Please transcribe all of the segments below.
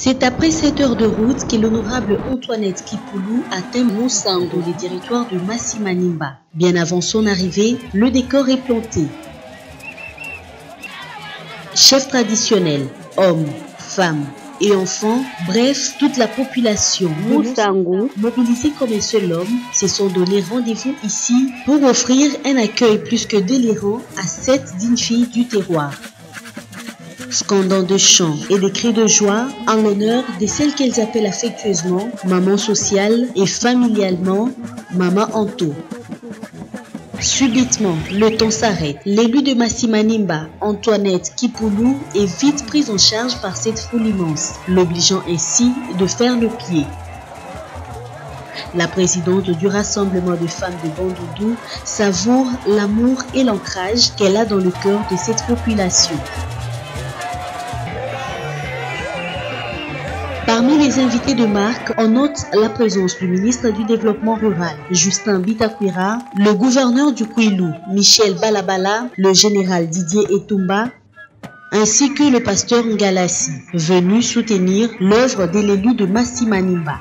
C'est après 7 heures de route que l'honorable Antoinette Kipoulou atteint Moussango, dans les territoires de Masimanimba. Bien avant son arrivée, le décor est planté. Chefs traditionnels, hommes, femmes et enfants, bref, toute la population Moussango, mobilisée comme un seul homme, se sont donné rendez-vous ici pour offrir un accueil plus que délirant à 7 dignes filles du terroir. Scandant de chants et des cris de joie en l'honneur de celles qu'elles appellent affectueusement maman sociale et familialement maman Anto. Subitement, le temps s'arrête. L'élu de Masimanimba, Antoinette Kipoulou, est vite prise en charge par cette foule immense, l'obligeant ainsi de faire le pied. La présidente du Rassemblement de femmes de Bandundu savoure l'amour et l'ancrage qu'elle a dans le cœur de cette population. Parmi les invités de marque, on note la présence du ministre du Développement rural, Justin Bitakwira, le gouverneur du Kwilu, Michel Balabala, le général Didier Etumba, ainsi que le pasteur Ngalassi, venu soutenir l'œuvre de l'élu de Masimanimba.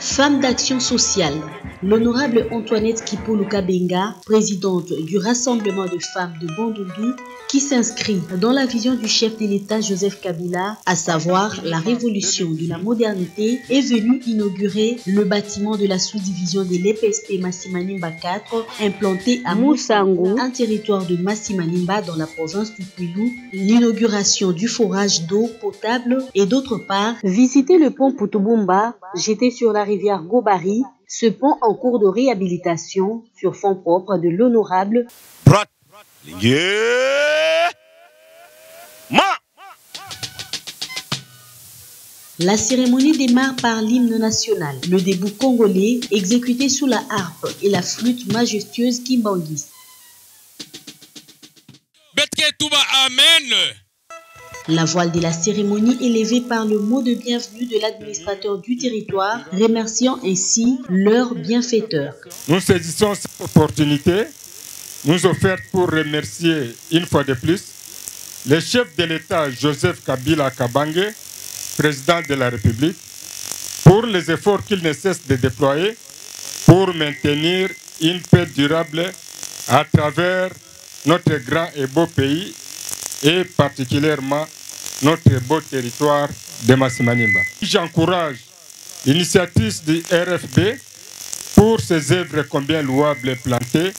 Femme d'action sociale, l'honorable Antoinette Kipoulou Kabenga, présidente du Rassemblement de femmes de Bandundu, qui s'inscrit dans la vision du chef de l'État Joseph Kabila, à savoir la révolution de la modernité, est venue inaugurer le bâtiment de la sous-division de l'EPSP Masimanimba 4, implanté à Moussango, un territoire de Masimanimba dans la province du Kwilu, l'inauguration du forage d'eau potable et d'autre part, visiter le pont Putubumba, jeté sur la rivière Gobari, ce pont en cours de réhabilitation sur fonds propres de l'honorable La cérémonie démarre par l'hymne national, le debout congolais exécuté sous la harpe et la flûte majestueuse Kimbangis. La voile de la cérémonie est levée par le mot de bienvenue de l'administrateur du territoire, remerciant ainsi leur bienfaiteur. Nous saisissons cette opportunité nous offerte pour remercier une fois de plus le chef de l'État Joseph Kabila Kabange, président de la République, pour les efforts qu'il ne cesse de déployer pour maintenir une paix durable à travers notre grand et beau pays et particulièrement notre beau territoire de Masimanimba. J'encourage l'initiative du RFB pour ses œuvres combien louables plantées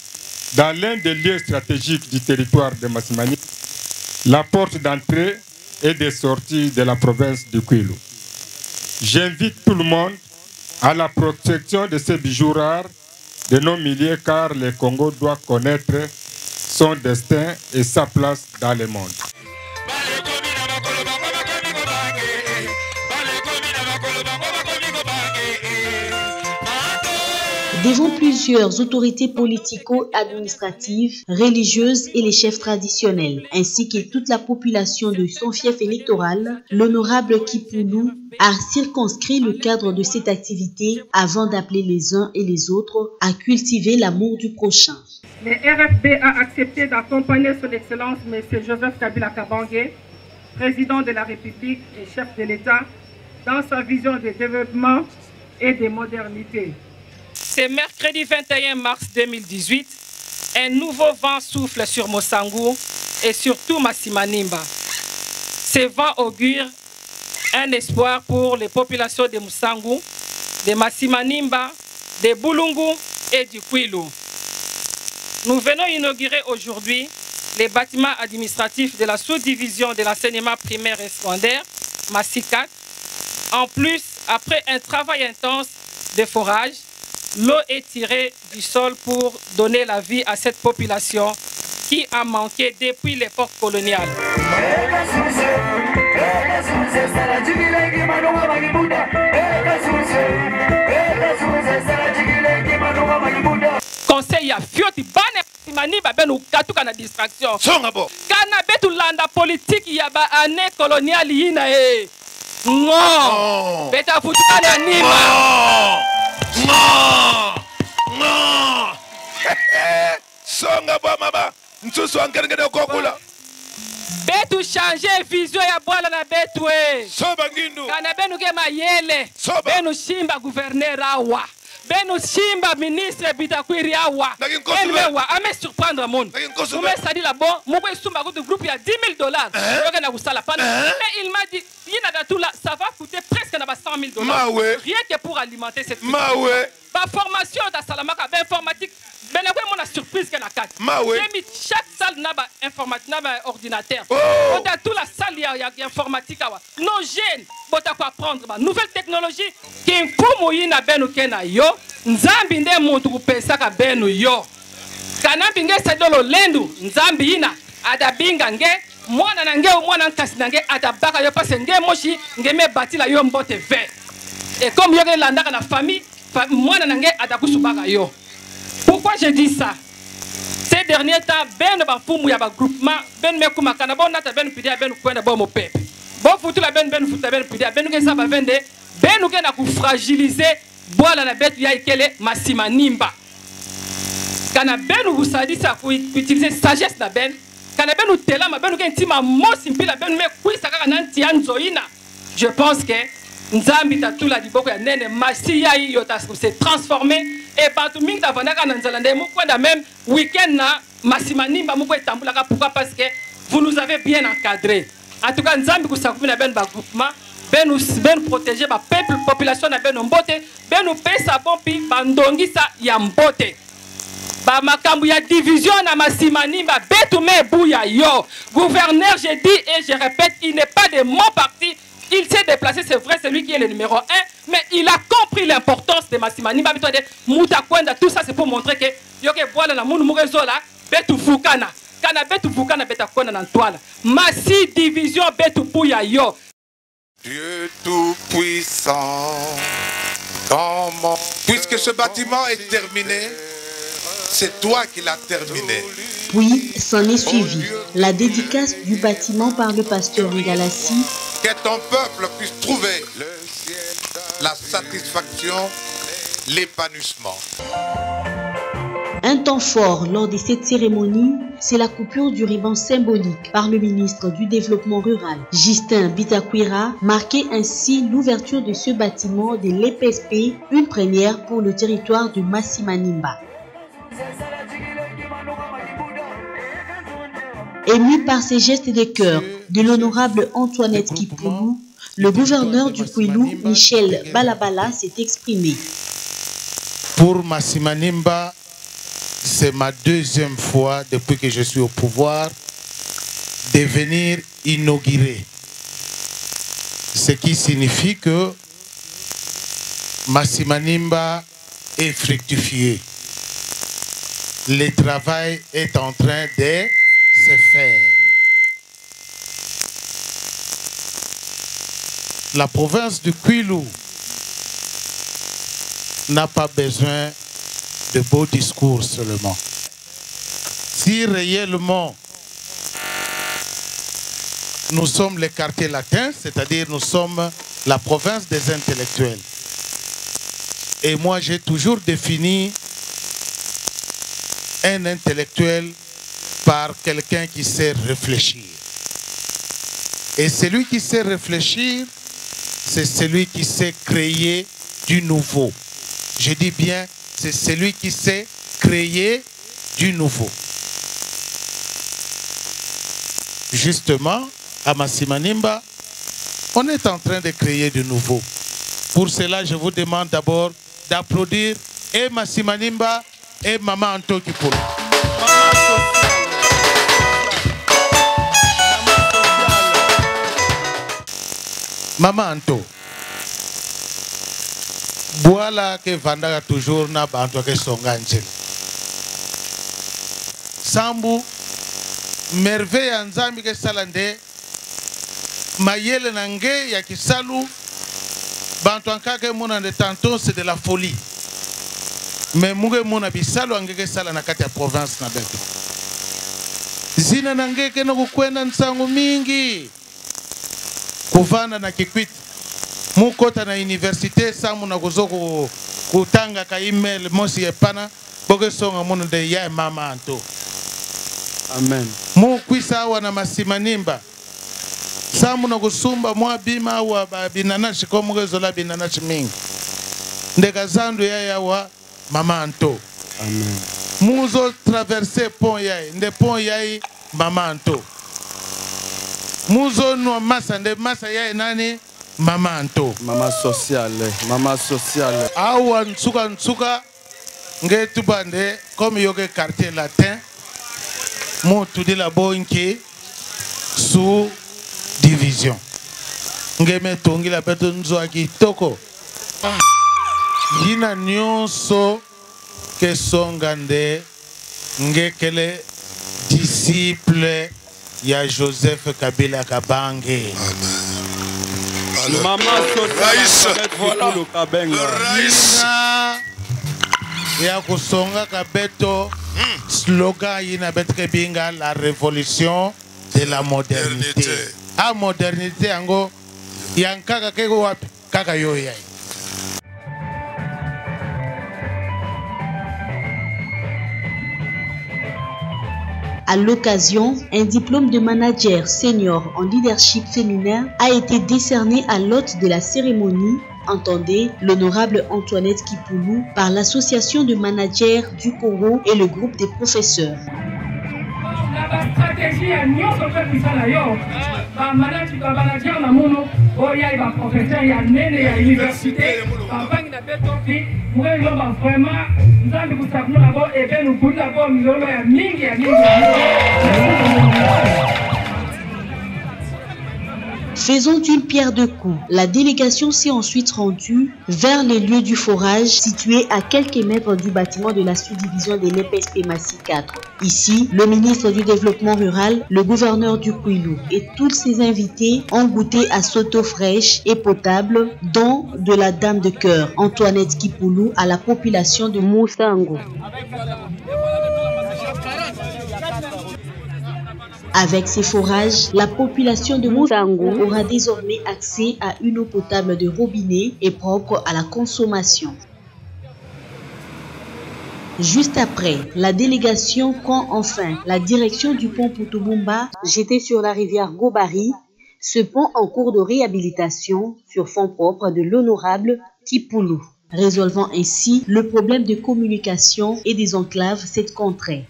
dans l'un des lieux stratégiques du territoire de Masimanimba, la porte d'entrée et de sortie de la province du Kwilu. J'invite tout le monde à la protection de ces bijoux rares de nos milieux car le Congo doit connaître son destin et sa place dans le monde. Devant plusieurs autorités politico-administratives, religieuses et les chefs traditionnels, ainsi que toute la population de son fief électoral, l'honorable Kipoulou a circonscrit le cadre de cette activité avant d'appeler les uns et les autres à cultiver l'amour du prochain. Le RFB a accepté d'accompagner son Excellence M. Joseph Kabila Kabange, président de la République et chef de l'État, dans sa vision de développement et de modernité. C'est mercredi 21 mars 2018, un nouveau vent souffle sur Moussango et surtout Masimanimba. Ce vent augure un espoir pour les populations de Moussango, de Masimanimba, de Bulungu et du Kwilu. Nous venons inaugurer aujourd'hui les bâtiments administratifs de la sous-division de l'enseignement primaire et secondaire, Massi 4. En plus, après un travail intense de forage, l'eau est tirée du sol pour donner la vie à cette population qui a manqué depuis l'époque coloniale. Conseil à Fioti Bane Masimanimba ben ukatu kana distraction. Kana betu landa politique ya ba année coloniale yina Non. Beta futuka na nima. Songa ba mama. Nsusu angerengene kokula. Betu changer vision ya bwala na betu Soba ngindu. Kana benu ke mayele. Soba. Benu shimba gouverneur awa. Benu shimba ministre Bitakwiri awa. Elmewa ame surprendre monde. Vous me sadi la bon, moko sumba ko groupe ya $10,000. Yoka na kusala pana. Mais il m'a dit yina da tout là, ça va coûter presque na ba $100,000. Rien que pour alimenter cette ba formation da salamaka ba informatique. Ben a surprise que la carte. J'ai mis chaque salle n'a pas informatique, n'a pas ordinateur. On a toute la salle il y a informatique. Nos jeunes, bon à quoi apprendre nouvelle technologie qui faut moyen na benu kena yo. Nzambi nde muntu kupesa ka benu yo. Kana binge sedolo lendu nzambi ina adabinga nge mwana nange mwana nkasi nange adabaka yo parce nge moshi nge me batila yo mbote ve. Et comme yo landaka na famille mwana nange adakusubaka yo. Pourquoi je dis ça? Ces derniers temps, ben ba fumu ya ba groupement, ben me kuma kana bon nata ben pidia ben kwenda bon mo pepe. Bon futu la ben futa ben pidia ben ke sa ba vende, ben ke na ku fragiliser boala na betu ya ikele masima nimba. Kana ben vous sadi ça ku utiliser sagesse na ben, kana ben utela ma ben ke ntima mo simpila ben me ku saka na ntia nzoina. Je pense que Nzambi tatula diboko ya nene masi ya yo ta se transformer et partout mingi ta vanaka na nzalande moko da même week-end na masima nimba moko etambulaka pourquoi parce que vous nous avez bien encadré. En tout cas Nzambi kusakufi na ben ba groupement ben protéger ba peuple population na ben mbote ben nous pesa bompi bandongisa ya mbote. Ba makambu ya division na masima nimba betu me buya yo. Gouverneur je dis et je répète il n'est pas de mon parti. Il s'est déplacé, c'est vrai, c'est lui qui est le numéro 1, mais il a compris l'importance de Massima Nimba. Tout ça, c'est pour montrer que yoke boala na munu murezola betu fukana. Kana betu fukana beta kona na toile. Massi division betu puya yo. Dieu tout-puissant, puisque ce bâtiment est terminé, c'est toi qui l'as terminé. Puis s'en est suivi la dédicace du bâtiment par le pasteur Galassi. Que ton peuple puisse trouver la satisfaction, l'épanouissement. Un temps fort lors de cette cérémonie, c'est la coupure du ruban symbolique par le ministre du Développement rural, Justin Bitakwira, marquait ainsi l'ouverture de ce bâtiment de l'EPSP, une première pour le territoire de Massima Nimba. Ému par ces gestes de cœur de l'honorable Antoinette Kipoulou, le gouverneur du Kwilu, Michel Balabala, s'est exprimé. Pour Massima Nimba, c'est ma deuxième fois depuis que je suis au pouvoir de venir inaugurer. Ce qui signifie que Massima Nimba est fructifié. Le travail est en train de se faire. La province du Kwilu n'a pas besoin de beaux discours seulement. Si réellement nous sommes les quartiers latins, c'est-à-dire nous sommes la province des intellectuels. Et moi j'ai toujours défini un intellectuel par quelqu'un qui sait réfléchir. Et celui qui sait réfléchir, c'est celui qui sait créer du nouveau. Je dis bien, c'est celui qui sait créer du nouveau. Justement, à Massima Nimba, on est en train de créer du nouveau. Pour cela, je vous demande d'abord d'applaudir et Massima Nimba et Maman Anto Kipoulou. Maman Anto, voilà que Vandaka toujours n'a pas entendu son ganjel. Sambu, merveille en Zambi que salande, mayele nange ya kisalu, bantuanka que mon de tantôt c'est de la folie. Mais muge mon abisalu angeke sala na kati ya province na beto. Zina nange que no kukwenda nsangu mingi. Kuvana na Kikwit mukota na université samu na kuzoko kutanga ka email mosi epana boge songa mono de ya Mama Anto Amen. Mukwisa wana masimanimba. Samu na kusumba mwa bima wa binanashi komugezo la binanashi mingi. Ndeka zandu ya wa mama Anto. Amen. Muzo traverser pont yai. Nde pont yai mama Anto. Muzo no masa nde masa yai nani mama Anto. Mama sociale. Mama sociale. Awa nsuka nge tubande comme yoke quartier latin. Mo tudi la bonke sous division. Ngeme tongi la beto nzo akitoko. Yina nyonso ke songande ngekele disciple ya Joseph Kabila Kabange. Amen. Maman sociale. Voilà. Yina ya kusonga kabeto slogan yina betre binga la révolution de la modernité. A modernité ango yankaka kego wapi kaka yoyai. À l'occasion, un diplôme de manager senior en leadership féminin a été décerné à l'hôte de la cérémonie, entendez, l'honorable Antoinette Kipoulou, par l'association de managers du Congo et le groupe des professeurs. Faisant une pierre deux coups, la délégation s'est ensuite rendue vers les lieux du forage situés à quelques mètres du bâtiment de la sous-division de l'EPSP Massi 4. Ici, le ministre du Développement Rural, le gouverneur du Kwilu et tous ses invités ont goûté à Soto fraîche et potable, dont de la dame de cœur, Antoinette Kipoulou, à la population de Moussango. Avec ces forages, la population de Moussango aura désormais accès à une eau potable de robinet et propre à la consommation. Juste après, la délégation prend enfin la direction du pont Poutoubumba, jeté sur la rivière Gobari, ce pont en cours de réhabilitation sur fonds propres de l'honorable Kipoulou, résolvant ainsi le problème de communication et des enclaves cette contrée.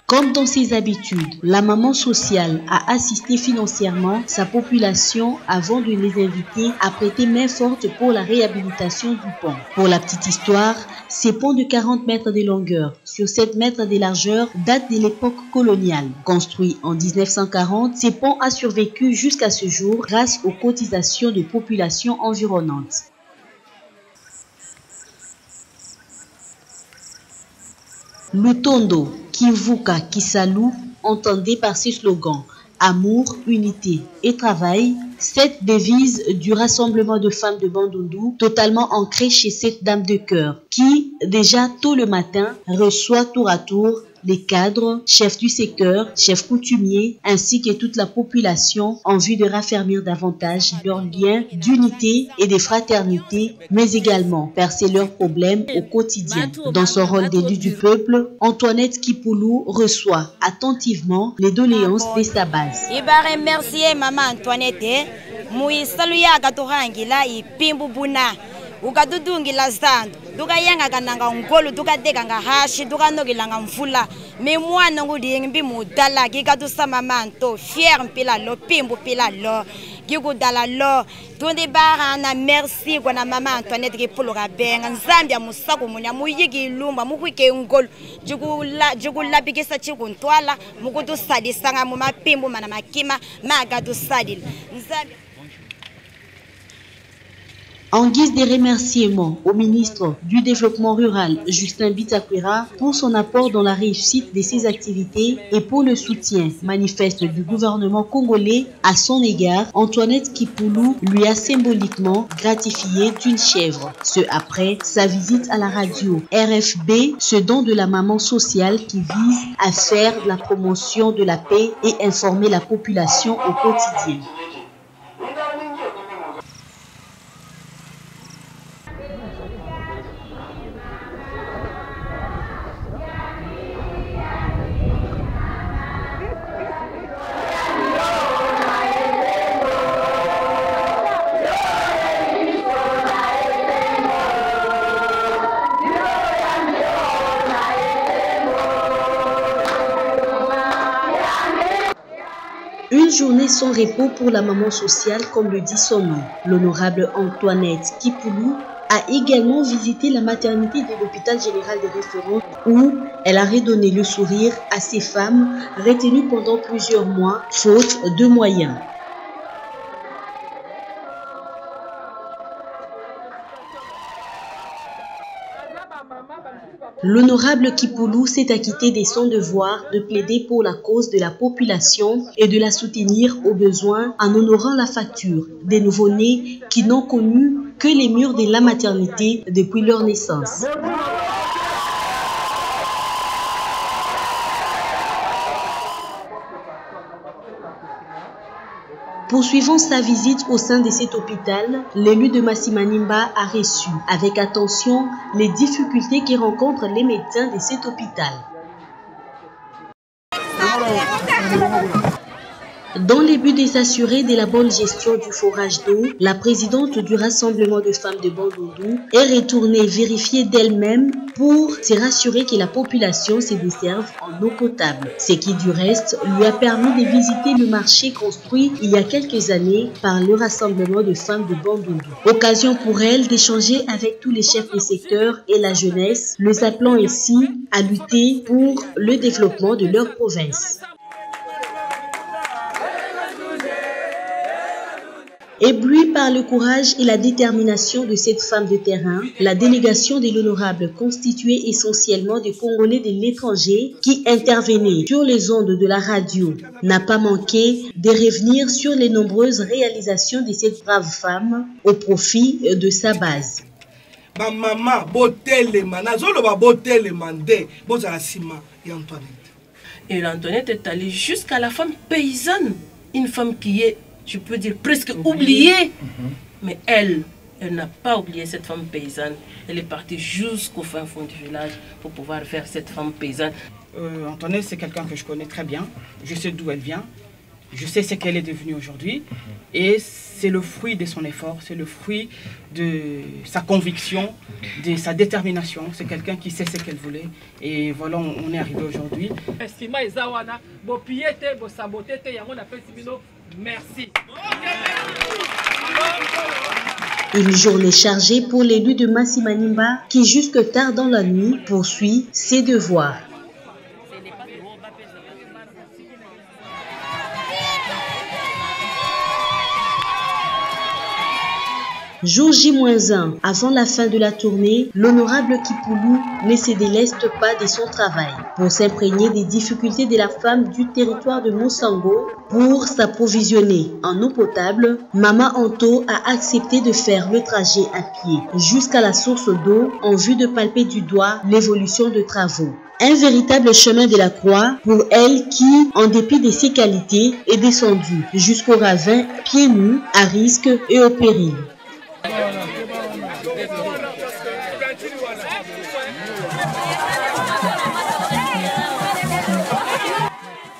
Comme dans ses habitudes, la maman sociale a assisté financièrement sa population avant de les inviter à prêter main forte pour la réhabilitation du pont. Pour la petite histoire, ces ponts de 40 mètres de longueur sur 7 mètres de largeur datent de l'époque coloniale. Construit en 1940, ces ponts a survécu jusqu'à ce jour grâce aux cotisations de populations environnantes. Lutondo, Kivuka, Kisalou, entendez par ces slogans amour, unité et travail, cette devise du rassemblement de femmes de Bandundu, totalement ancrée chez cette dame de cœur, qui, déjà tôt le matin, reçoit tour à tour les cadres, chefs du secteur, chefs coutumiers, ainsi que toute la population en vue de raffermir davantage leurs liens d'unité et de fraternité, mais également percer leurs problèmes au quotidien. Dans son rôle d'élu du peuple, Antoinette Kipoulou reçoit attentivement les doléances de sa base. Il va remercier maman Antoinette, Mouissaluya Gatorangila et Pimbubuna. Ukadudungila sandu dukayanga kananga ngolo dukadeka ngahashi dukanokilanga mvula memwana ngudingi bimudala kikatusa mamanto fier mpila lo pimbu pila lo kikudala lo tundi barana merci kwa na mama Antoinette Kipoulou Kabenga nzambia musaku munya muyiki lumba mukwike ngolo jukulabikisa chikuntwala mukutusadisanga mu mapimbu mana makima magatusadila nzambia. En guise de remerciements au ministre du Développement Rural, Justin Bitakwira, pour son apport dans la réussite de ses activités et pour le soutien manifeste du gouvernement congolais à son égard, Antoinette Kipoulou lui a symboliquement gratifié d'une chèvre. Ce après sa visite à la radio RFB, ce don de la maman sociale qui vise à faire de la promotion de la paix et informer la population au quotidien. journée sans repos pour la maman sociale, comme le dit son nom. L'honorable Antoinette Kipoulou a également visité la maternité de l'hôpital général des références où elle a redonné le sourire à ces femmes retenues pendant plusieurs mois, faute de moyens. L'honorable Kipoulou s'est acquitté de son devoir de plaider pour la cause de la population et de la soutenir au besoin en honorant la facture des nouveau-nés qui n'ont connu que les murs de la maternité depuis leur naissance. Poursuivant sa visite au sein de cet hôpital, l'élu de Masimanimba a reçu avec attention les difficultés que rencontrent les médecins de cet hôpital. Dans le but de s'assurer de la bonne gestion du forage d'eau, la présidente du Rassemblement de femmes de Bandundu est retournée vérifier d'elle-même pour se rassurer que la population se desserve en eau potable. Ce qui, du reste, lui a permis de visiter le marché construit il y a quelques années par le Rassemblement de femmes de Bandundu. Occasion pour elle d'échanger avec tous les chefs de secteur et la jeunesse, les appelant ainsi à lutter pour le développement de leur province. Ébloui par le courage et la détermination de cette femme de terrain, la délégation de l'honorable constituée essentiellement de Congolais de l'étranger qui intervenaient sur les ondes de la radio n'a pas manqué de revenir sur les nombreuses réalisations de cette brave femme au profit de sa base. Et l'Antoinette est allée jusqu'à la femme paysanne, une femme qui est, je peux dire, presque oubliée. Mais elle n'a pas oublié cette femme paysanne. Elle est partie jusqu'au fin fond du village pour pouvoir faire cette femme paysanne. Antoinette, c'est quelqu'un que je connais très bien. Je sais d'où elle vient. Je sais ce qu'elle est devenue aujourd'hui. Et c'est le fruit de son effort, c'est le fruit de sa conviction, de sa détermination. C'est quelqu'un qui sait ce qu'elle voulait. Et voilà, on est arrivé aujourd'hui. Merci. Une journée chargée pour l'élu de Masimanimba qui jusque tard dans la nuit poursuit ses devoirs. Jour J-1, avant la fin de la tournée, l'honorable Kipoulou ne se déleste pas de son travail. Pour s'imprégner des difficultés de la femme du territoire de Mosango, pour s'approvisionner en eau potable, Mama Anto a accepté de faire le trajet à pied jusqu'à la source d'eau en vue de palper du doigt l'évolution de travaux. Un véritable chemin de la croix pour elle qui, en dépit de ses qualités, est descendue jusqu'au ravin, pieds nus, à risque et au péril.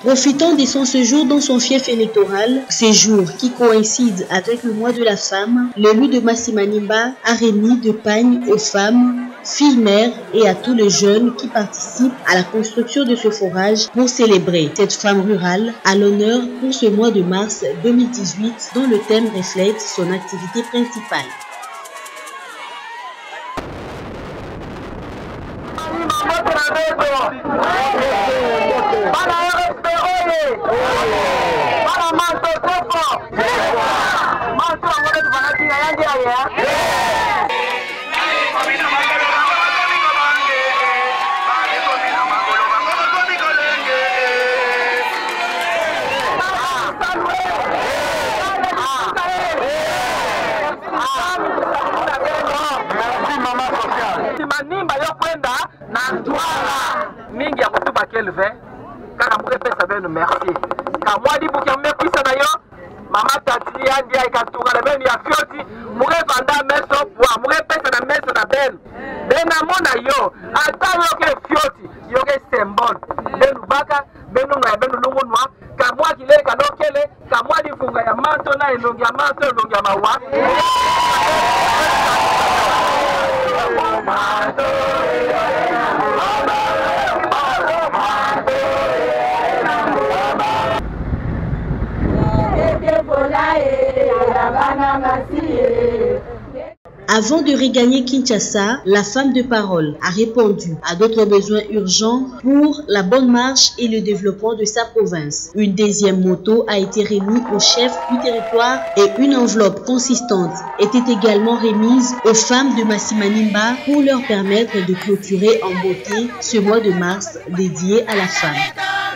Profitant de son séjour dans son fief électoral, séjour qui coïncide avec le mois de la femme, l'élu de Masimanimba a remis de pagne aux femmes, filles mères et à tous les jeunes qui participent à la construction de ce forage pour célébrer cette femme rurale à l'honneur pour ce mois de mars 2018 dont le thème reflète son activité principale. mingi ya kutuba kelve kaka mure pesa benu merci ka mwadi buki mme pisa na yo mama tati ya ndia ikatunga na benu ya fioti mure vanda meso wa mure pesa na meso na bena mona yo ata yo ke fioti yo ke sembon benu baka benu nga benu lungu nwa ka mwa kile ka lokele ka mwadi funga ya manto na elongi ya manto elongi ya mawa Avant de regagner Kinshasa, la femme de parole a répondu à d'autres besoins urgents pour la bonne marche et le développement de sa province. Une deuxième moto a été remise au chef du territoire et une enveloppe consistante était également remise aux femmes de Massimanimba pour leur permettre de clôturer en beauté ce mois de mars dédié à la femme.